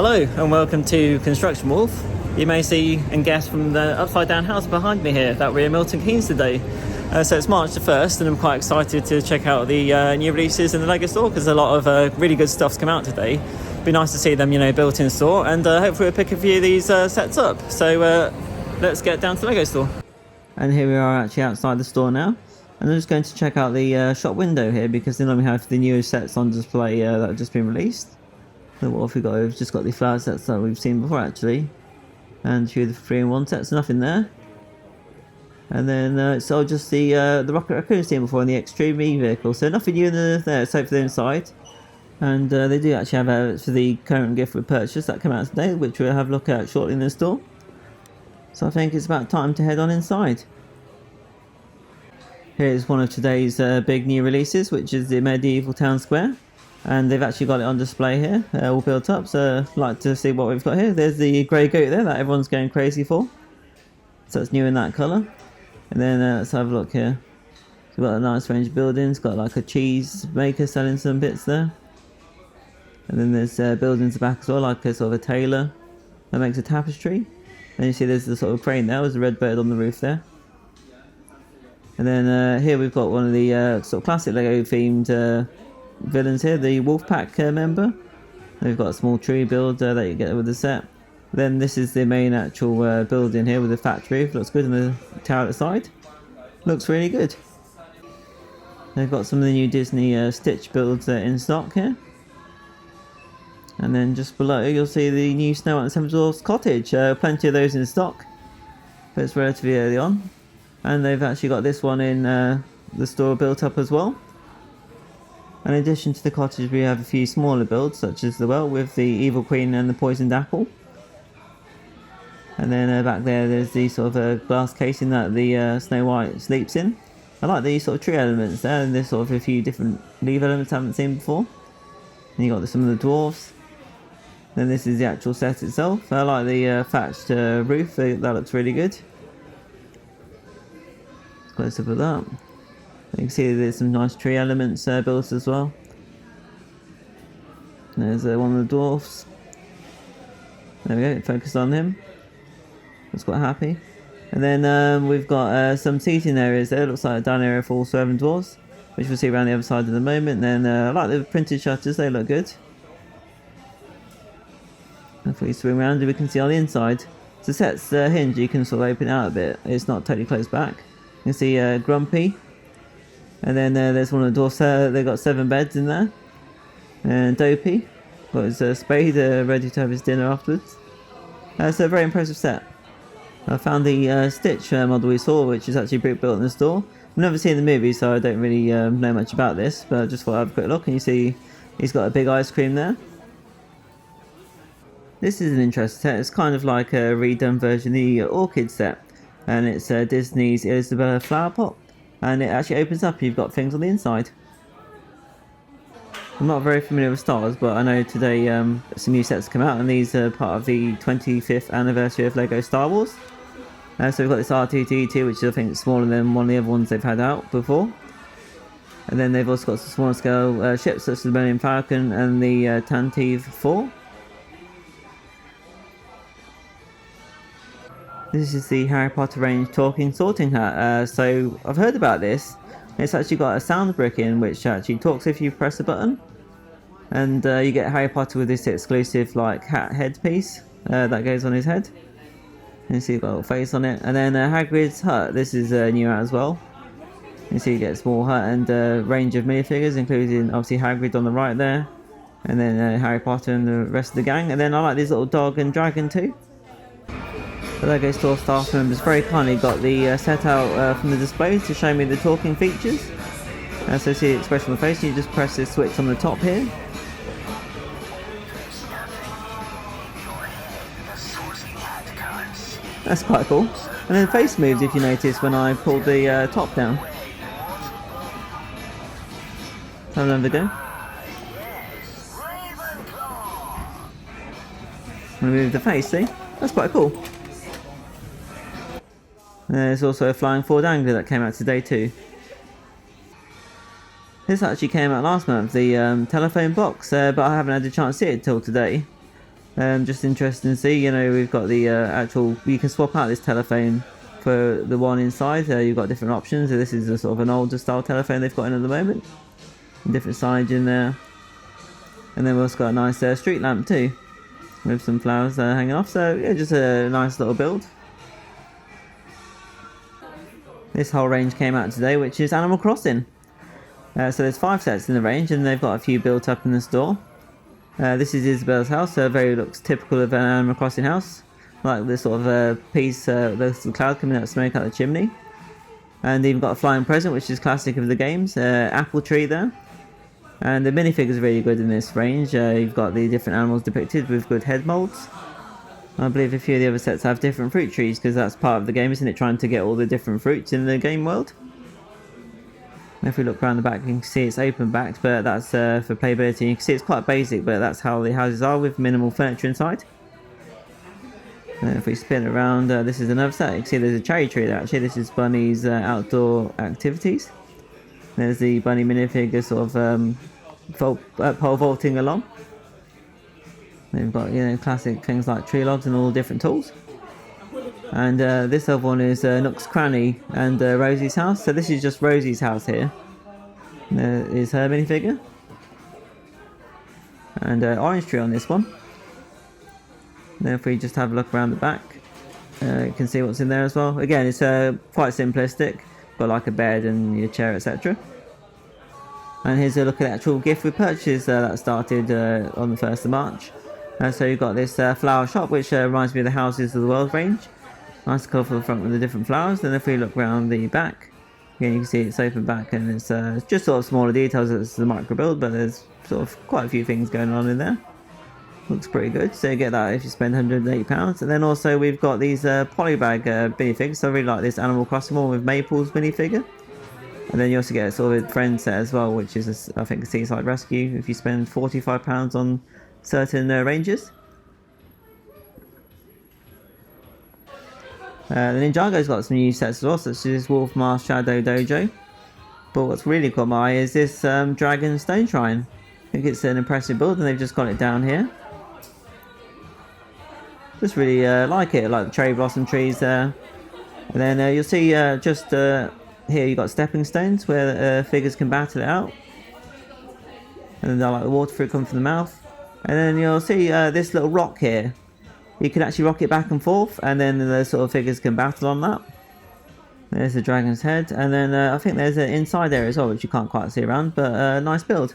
Hello and welcome to Construction Wolf. You may see and guess from the upside down house behind me here that we're in Milton Keynes today. So it's March the 1st and I'm quite excited to check out the new releases in the LEGO store because a lot of really good stuff's come out today. Be nice to see them, built in store, and hopefully we'll pick a few of these sets up. So let's get down to the LEGO store. And here we are actually outside the store now. And I'm just going to check out the shop window here because they normally have the newest sets on display that have just been released. So what have we got? We've just got the flower sets that we've seen before actually. And a few of the 3-in-1 sets, nothing there. And then so just the Rocket Raccoon seen before in the Extreme E vehicle. So nothing new in there except for the inside. And they do actually have for the current gift with purchase that came out today, which we'll have a look at shortly in the store. So I think it's about time to head on inside. Here's one of today's big new releases, which is the Medieval Town Square. And they've actually got it on display here, all built up, so I'd like to see what we've got here. There's the grey goat there that everyone's going crazy for. So it's new in that colour. And then let's have a look here. So we've got a nice range of buildings, got like a cheese maker selling some bits there. And then there's buildings at the back as well, like a sort of a tailor that makes a tapestry. And you see there's the sort of crane there, there's a red bird on the roof there. And then here we've got one of the sort of classic LEGO themed villains here, the Wolfpack member. We've got a small tree build that you get with the set. Then this is the main actual building here with the thatch roof. Looks good on the tower at the side. Looks really good. They've got some of the new Disney Stitch builds in stock here. And then just below you'll see the new Snow White and Seven Dwarfs cottage. Plenty of those in stock, but it's relatively early on. And they've actually got this one in the store built up as well. In addition to the cottage, we have a few smaller builds, such as the well with the Evil Queen and the Poisoned Apple. And then back there's the sort of glass casing that the Snow White sleeps in. I like these sort of tree elements there, and there's sort of a few different leaf elements I haven't seen before. And you got some of the dwarfs. Then this is the actual set itself. I like the thatched roof, that looks really good. Close up of that. You can see there's some nice tree elements built as well. There's one of the dwarfs. There we go, focused on him. That's quite happy. And then we've got some seating areas there. Looks like a down area for all 7 dwarfs, which we'll see around the other side in a moment. And then I like the printed shutters, they look good. If we swing around, we can see on the inside. So set's hinge, you can sort of open it out a bit. It's not totally closed back. You can see Grumpy. And then there's one of the dwarfs there. They've got 7 beds in there. And Dopey got his spade ready to have his dinner afterwards. So a very impressive set. I found the Stitch model we saw, which is actually brick built in the store. I've never seen the movie, so I don't really know much about this, but I just thought I'd have a quick look. And you see he's got a big ice cream there. This is an interesting set. It's kind of like a redone version of the Orchid set. And it's Disney's Elsa Flower Pop. And it actually opens up and you've got things on the inside. I'm not very familiar with stars, but I know today some new sets come out, and these are part of the 25th anniversary of LEGO Star Wars. So we've got this R2-D2, which I think is smaller than one of the other ones they've had out before. And then they've also got some smaller scale ships such as the Millennium Falcon and the Tantive 4. This is the Harry Potter range talking sorting hat. So I've heard about this. It's actually got a sound brick in which actually talks if you press a button. And you get Harry Potter with this exclusive like hat headpiece that goes on his head. And you see you've got a little face on it. And then Hagrid's hut. This is new out as well. You see you get a small hut and a range of minifigures, including obviously Hagrid on the right there. And then Harry Potter and the rest of the gang. And then I like this little dog and dragon too. The LEGO Store staff members very kindly got the set out from the displays to show me the talking features. So see the expression on the face, you just press this switch on the top here. That's quite cool. And then the face moved if you notice when I pulled the top down. Let's have another go. I'm going to move the face, see? That's quite cool. There's also a flying forward angler that came out today too. This actually came out last month, the telephone box, but I haven't had a chance to see it till today. Just interesting to see. You know, we've got the actual. You can swap out this telephone for the one inside. You've got different options. This is a sort of an older style telephone they've got in at the moment. Different size in there, and then we've also got a nice street lamp too, with some flowers hanging off. So yeah, just a nice little build. This whole range came out today, which is Animal Crossing. So there's 5 sets in the range, and they've got a few built up in the store. This is Isabel's house, very looks typical of an Animal Crossing house, like this sort of piece, there's some cloud coming out of smoke out the chimney. And they've got a flying present, which is classic of the games, apple tree there. And the minifig is really good in this range. You've got the different animals depicted with good head molds. I believe a few of the other sets have different fruit trees, because that's part of the game, isn't it? Trying to get all the different fruits in the game world. If we look around the back, you can see it's open backed, but that's for playability. You can see it's quite basic, but that's how the houses are, with minimal furniture inside. And if we spin around, this is another set. You can see there's a cherry tree there actually. This is Bunny's outdoor activities. There's the Bunny minifig sort of pole vaulting along. They've got, you know, classic things like tree logs and all different tools. And this other one is Nook's Cranny and Rosie's house. So this is just Rosie's house here. There is her minifigure. And orange tree on this one. Then if we just have a look around the back, you can see what's in there as well. Again, it's quite simplistic. Got like a bed and your chair, etc. And here's a look at the actual gift we purchased that started on the 1st of March. So you've got this flower shop, which reminds me of the Houses of the World range. Nice colourful front with the different flowers. Then if we look around the back, again you can see it's open back, and it's just sort of smaller details. It's the micro build, but there's sort of quite a few things going on in there. Looks pretty good, so you get that if you spend £180. And then also we've got these polybag minifigs. So I really like this Animal Crossing one with Maple's minifigure. And then you also get a sort of friend set as well, which is I think a Seaside Rescue if you spend £45 on certain ranges. The Ninjago's got some new sets as well, such as Wolf Mask Shadow Dojo. But what's really caught my eye is this Dragon Stone Shrine. I think it's an impressive build, and they've just got it down here. Just really like it, like the cherry blossom trees there. And then you'll see just here you've got stepping stones where figures can battle it out. And then they'll like the water fruit come from the mouth. And then you'll see this little rock here. You can actually rock it back and forth, and then the sort of figures can battle on that. There's the dragon's head, and then I think there's an inside there as well, which you can't quite see around, but nice build.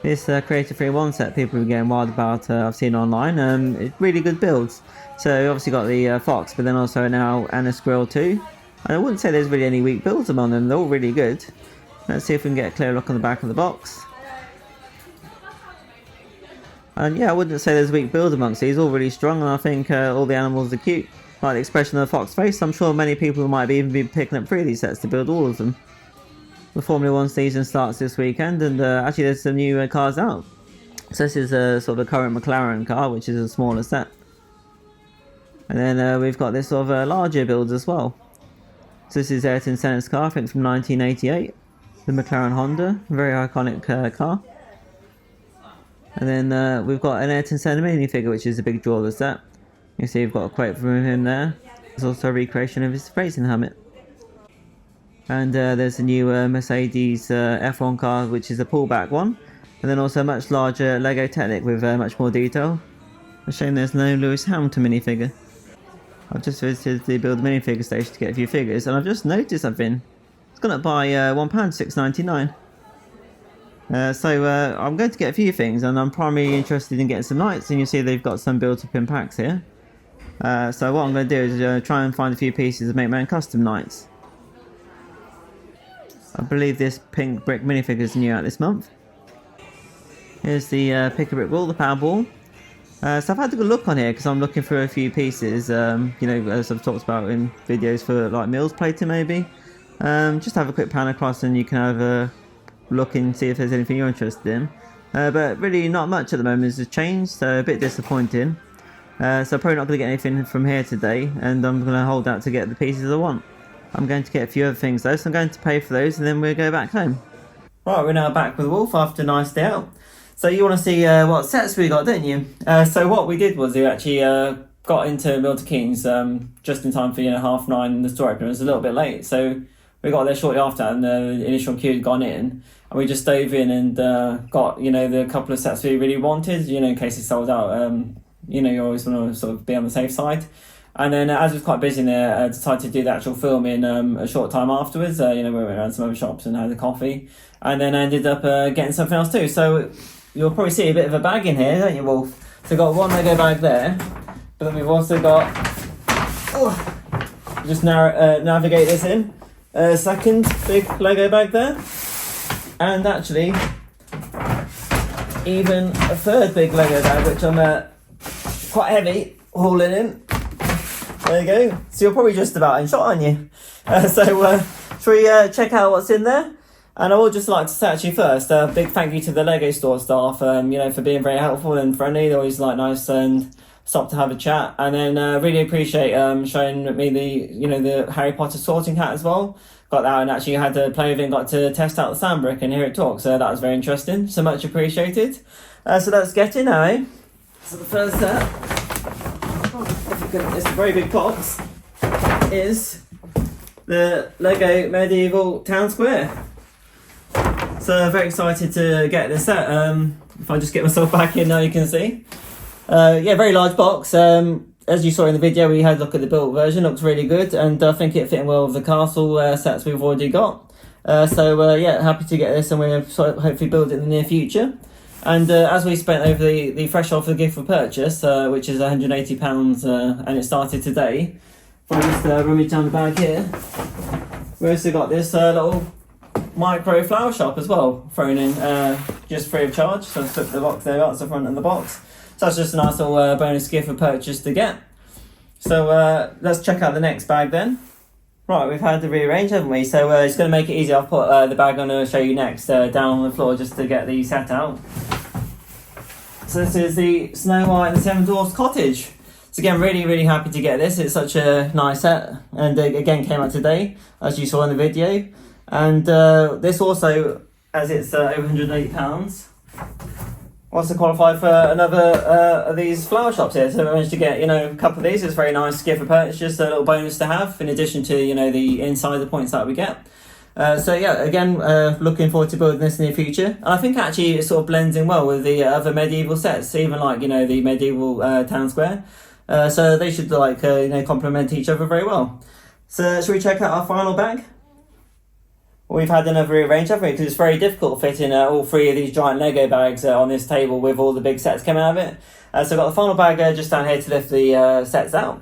This Creator 3-1 set people are getting wild about, I've seen online. It's really good builds. So you obviously got the fox, but then also now Anna Squirrel too. And I wouldn't say there's really any weak builds among them, they're all really good. Let's see if we can get a clear look on the back of the box. And yeah, I wouldn't say there's a weak build amongst these, all really strong, and I think all the animals are cute. Like the expression of the fox face, I'm sure many people might even be picking up 3 of these sets to build all of them. The Formula 1 season starts this weekend, and actually there's some new cars out. So this is sort of a current McLaren car, which is a smaller set. And then we've got this sort of larger builds as well. So this is Ayrton Senna's car, I think from 1988. The McLaren Honda, very iconic car. And then we've got an Ayrton Senna minifigure, which is a big draw of the set. You see we've got a quote from him there. There's also a recreation of his racing helmet. And there's a new Mercedes F1 car, which is a pullback one. And then also a much larger Lego Technic with much more detail. A shame there's no Lewis Hamilton minifigure. I've just visited the Build minifigure station to get a few figures, and I've just noticed something. It's gone up by £1, £6.99. So I'm going to get a few things, and I'm primarily interested in getting some knights, and you see they've got some built up in packs here. So what I'm going to do is try and find a few pieces and make my own custom knights. I believe this pink brick minifigure is new out this month. Here's the pick a brick wall, the power ball. So I've had a good look on here because I'm looking for a few pieces, you know, as I've talked about in videos for like meals plating maybe. Just have a quick pan across and you can have a look and see if there's anything you're interested in. But really not much at the moment has changed, so a bit disappointing. So I'm probably not going to get anything from here today, and I'm going to hold out to get the pieces I want. I'm going to get a few other things though, so I'm going to pay for those and then we'll go back home. Right, we're now back with Wolf after a nice day out. So you want to see what sets we got, don't you? So what we did was we actually got into Milton Keynes just in time for 9:30 the store open. It was a little bit late, so we got there shortly after, and the initial queue had gone in, and we just dove in and got the couple of sets we really wanted, in case it sold out. You always want to sort of be on the safe side. And then as it was quite busy in there, decided to do the actual filming a short time afterwards. We went around some other shops and had a coffee, and then ended up getting something else too. So you'll probably see a bit of a bag in here, don't you, Wolf? So we've got one Lego bag there, but then we've also got, just navigate this in, a second big Lego bag there, and actually even a third big Lego bag, which I'm quite heavy hauling in. There you go. So you're probably just about in shot, aren't you? Shall we check out what's in there? And I would just like to say actually first, a big thank you to the LEGO Store staff, for being very helpful and friendly. They're always nice and stop to have a chat. And then really appreciate showing me the Harry Potter sorting hat as well. Got that and actually had to play with it and got to test out the sandbrick and hear it talk. So that was very interesting. So much appreciated. So let's get in now, eh? So the first set, it's a very big box, is the LEGO Medieval Town Square. So very excited to get this set. If I just get myself back in now, you can see. Very large box. As you saw in the video, we had a look at the built version. Looks really good, and I think it fit in well with the castle sets we've already got. Happy to get this, and we'll hopefully build it in the near future. And as we spent over the threshold for the gift for purchase, which is £180, and it started today, if I just rummage down the bag here, we also got this little micro flower shop as well thrown in, just free of charge. So I took the box there, that's the front of the box. So that's just a nice little bonus gift for purchase to get. So let's check out the next bag then. Right, we've had to rearrange, haven't we? So it's going to make it easier. I'll put the bag I'm going to show you next down on the floor just to get the set out. So this is the Snow White and the Seven Dwarfs Cottage. So again, really happy to get this. It's such a nice set, and again came out today, as you saw in the video. And this also, as it's over £180, also qualified for another of these flower shops here. So we managed to get a couple of these. It's very nice gift for purchase, just a little bonus to have in addition to the insider points that we get. Looking forward to building this in the future. And I think actually it sort of blends in well with the other medieval sets, even like the medieval town square. So they should complement each other very well. So should we check out our final bag? We've had another rearrange, haven't we? Because it's very difficult fitting all three of these giant Lego bags on this table with all the big sets coming out of it. So I've got the final bag just down here to lift the sets out.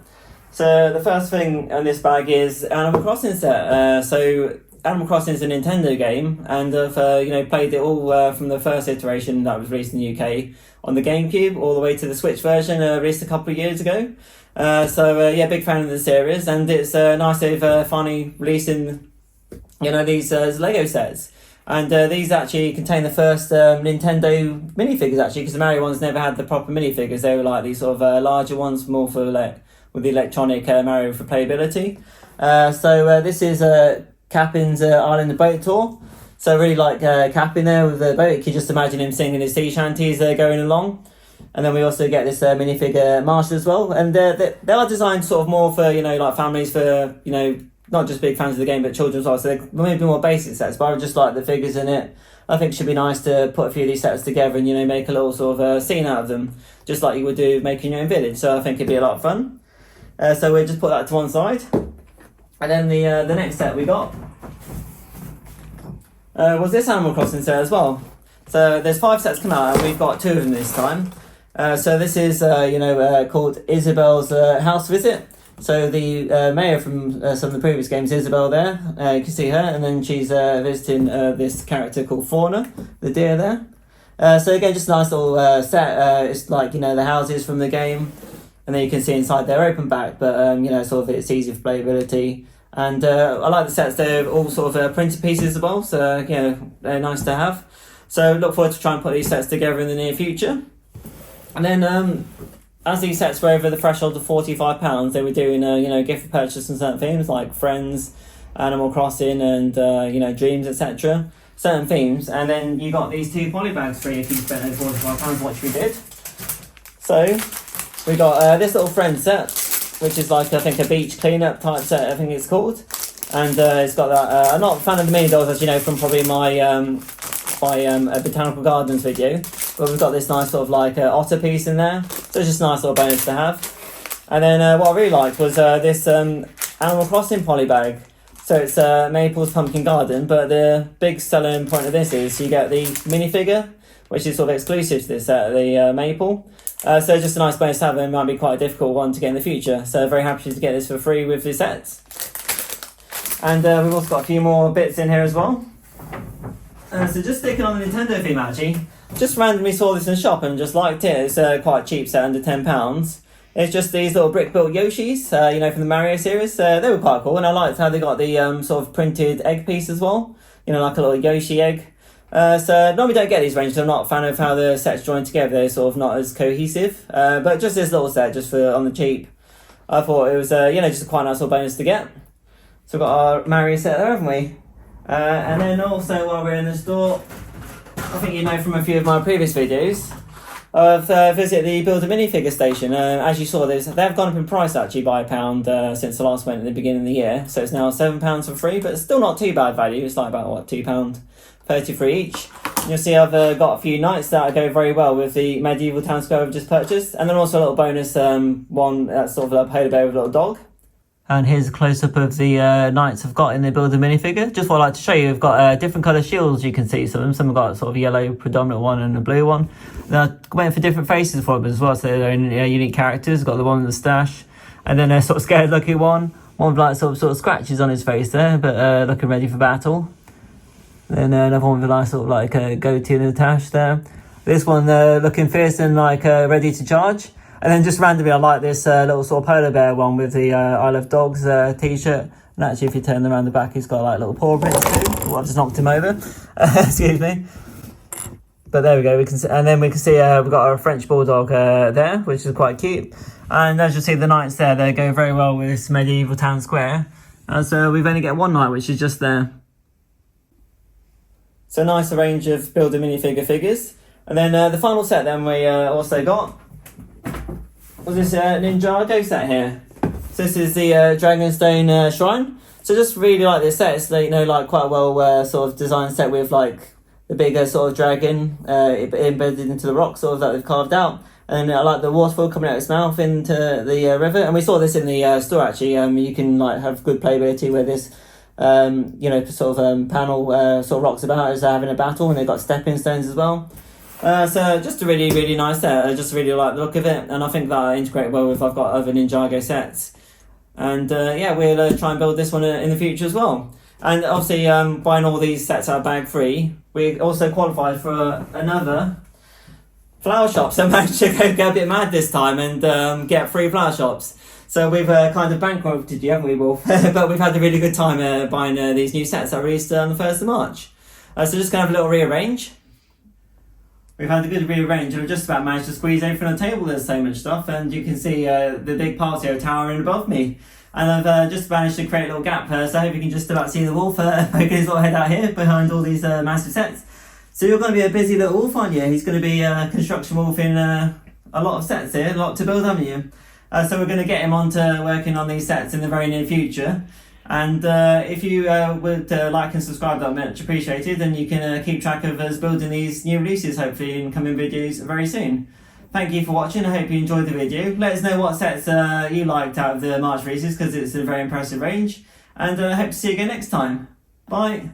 So the first thing on this bag is Animal Crossing set. So Animal Crossing is a Nintendo game, and I've played it all from the first iteration that was released in the UK on the GameCube all the way to the Switch version released a couple of years ago. Big fan of the series, and it's nice they've finally releasing these Lego sets. And these actually contain the first Nintendo minifigures, actually, because the Mario ones never had the proper minifigures. They were like these sort of larger ones, more for with the electronic Mario for playability. This is Kapp'n's Island of Boat Tour. So I really like Kapp'n there with the boat. You can just imagine him singing his sea shanties going along. And then we also get this minifigure Marshall as well. And they are designed sort of more for, families for, not just big fans of the game, but children as well. So they're maybe more basic sets, but I would just like the figures in it. I think it should be nice to put a few of these sets together and, make a little sort of scene out of them, just like you would do making your own village. So I think it'd be a lot of fun. So we'll just put that to one side. And then the next set we got was this Animal Crossing set as well. So there's 5 sets come out, and we've got 2 of them this time. So this is, called Isabel's House Visit. So the mayor from some of the previous games, Isabel there, you can see her, and then she's visiting this character called Fauna, the deer there. So again, just a nice little set. It's like, the houses from the game, and then you can see inside they're open back, but it's easy for playability. And I like the sets, they're all sort of printed pieces as well, so they're nice to have. So look forward to trying to put these sets together in the near future. And then as these sets were over the threshold of £45, they were doing gift for purchase and certain themes like Friends, Animal Crossing, and Dreams, etc. certain themes, and then you got these 2 poly bags free if you spent over £45, which we did. So we got this little friend set, which is like, I think, a beach cleanup type set, I think it's called. And it's got that, I'm not a fan of the mini dolls, as you know, from probably my a Botanical Gardens video. But we've got this nice sort of like otter piece in there. So it's just a nice little bonus to have. And then what I really liked was this Animal Crossing poly bag. So it's Maple's Pumpkin Garden, but the big selling point of this is you get the minifigure, which is sort of exclusive to this set, the Maple. So just a nice bonus to have, and it might be quite a difficult one to get in the future. So very happy to get this for free with the sets. And we've also got a few more bits in here as well. So just sticking on the Nintendo theme actually, just randomly saw this in the shop and just liked it. It's quite a cheap set, under £10. It's just these little brick-built Yoshis, you know, from the Mario series. They were quite cool, and I liked how they got the sort of printed egg piece as well. You know, like a little Yoshi egg. So normally don't get these ranges. I'm not a fan of how the sets join together. They're sort of not as cohesive. But just this little set, just for on the cheap, I thought it was, you know, just a quite nice little bonus to get. So we've got our Mario set there, haven't we? And then also while we're in the store, I think you know from a few of my previous videos, I've visited the Builder minifigure station. As you saw, they've gone up in price actually by £1 since the last went at the beginning of the year. So it's now £7 for free, but it's still not too bad value. It's like about, what, £2.30 for each. And you'll see I've got a few knights that go very well with the medieval town square I've just purchased. And then also a little bonus one that's sort of a polar bear with a little dog. And here's a close-up of the knights I've got in the Builder minifigure. Just what I'd like to show you, I've got different colour shields you can see. Some have got sort of a yellow predominant one and a blue one. Then I went for different faces for them as well, so they're unique characters. Got the one with the stash, and then a sort of scared-looking one. One with like sort of scratches on his face there, but looking ready for battle. Then another one with like sort of like a goatee and a tash there. This one looking fierce and like ready to charge. And then just randomly, I like this little sort of polar bear one with the I Love Dogs t-shirt. And actually, if you turn around the back, he's got like little paw prints too. Well, I just knocked him over. Excuse me. But there we go. And then we can see we've got our French bulldog there, which is quite cute. And as you see, the knights there, they go very well with this medieval town square. So we've only got one knight, which is just there. So nice range of Builder minifigure figures. And then the final set then we also got was this Ninjago set here. So this is the Dragonstone Shrine. So just really like this set. It's, you know, like quite a well sort of designed set with like the bigger sort of dragon embedded into the rock sort of that they've carved out. And I like the waterfall coming out of its mouth into the river. And we saw this in the store actually. You can like have good playability where this you know, sort of panel sort of rocks about as they're having a battle, and they've got stepping stones as well. So just a really, really nice set. I just really like the look of it, and I think that I integrate well with I've got other Ninjago sets. And yeah, we'll try and build this one in the future as well. And obviously, buying all these sets out bag free, we also qualified for another flower shop. So I managed to go a bit mad this time and get free flower shops. So we've kind of bankrupted you, haven't we, Wolf? But we've had a really good time buying these new sets that released on the 1st of March. So just going to have a little rearrange. We've had a good rearrange, and we've just about managed to squeeze everything on the table. There's so much stuff, and you can see the big patio towering above me. And I've just managed to create a little gap, so I hope you can just about see the Wolf poking his little head out here behind all these massive sets. So you're going to be a busy little wolf, aren't you? He's going to be a construction wolf in a lot of sets here, a lot to build, haven't you? So we're going to get him onto working on these sets in the very near future. And if you would like and subscribe, that much appreciated, and you can keep track of us building these new releases, hopefully in coming videos very soon. Thank you for watching. I hope you enjoyed the video. Let us know what sets you liked out of the March releases, because it's a very impressive range. And I hope to see you again next time. Bye.